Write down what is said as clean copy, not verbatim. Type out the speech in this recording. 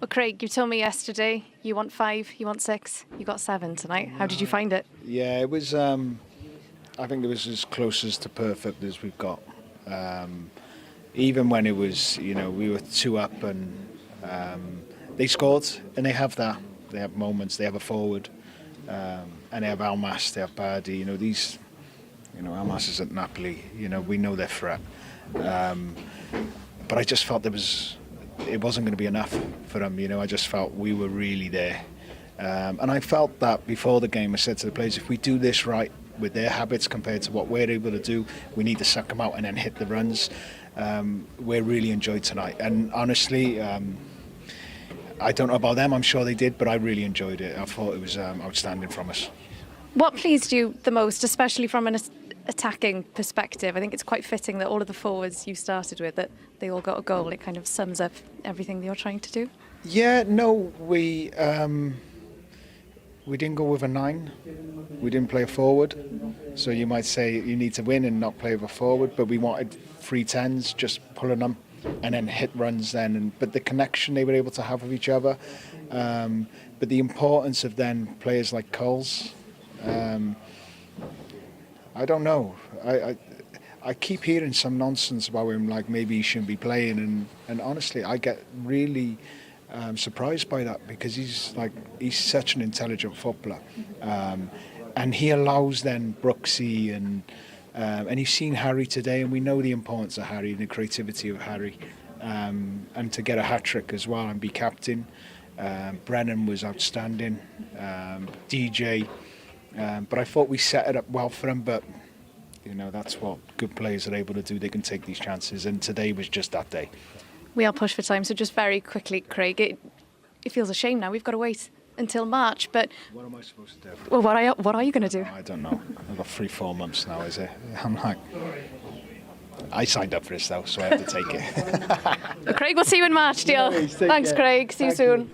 Well, Craig, you told me yesterday you want 5, you want 6, you got 7 tonight. How did you find it? Yeah, it was. I think it was as close as to perfect as we've got. Even when it was, we were 2 up and they scored, and they have that. They have moments. They have a forward, and they have Almas. They have Bardi. These. Almas is at Napoli. We know their threat. But I just felt it wasn't going to be enough for them. I just felt we were really there. And I felt that before the game. I said to the players, if we do this right with their habits compared to what we're able to do, we need to suck them out and then hit the runs. We really enjoyed tonight. And honestly, I don't know about them. I'm sure they did, but I really enjoyed it. I thought it was outstanding from us. What pleased you the most, especially from an attacking perspective? I think it's quite fitting that all of the forwards you started with, that they all got a goal. It kind of sums up everything that you're trying to do. Yeah, no, we didn't go with a 9. We didn't play a forward. So you might say you need to win and not play with a forward, but we wanted 3 10s, just pulling them and then hit runs then. But the connection they were able to have with each other, but the importance of then players like Coles. I don't know. I keep hearing some nonsense about him, like maybe he shouldn't be playing, and honestly, I get really surprised by that because he's such an intelligent footballer, and he allows then Brooksy and you've seen Harry today, and we know the importance of Harry and the creativity of Harry, and to get a hat-trick as well and be captain. Brennan was outstanding, DJ. But I thought we set it up well for them, but that's what good players are able to do. They can take these chances, and today was just that day. We are pushed for time, so just very quickly, Craig, it feels a shame now. We've got to wait until March, but what am I supposed to do? Well, what are you going to do? I don't know. I've got 3-4 months now, is it? I signed up for this though, so I have to take it. Craig, we'll see you in March, deal. Thanks, Craig. See you soon.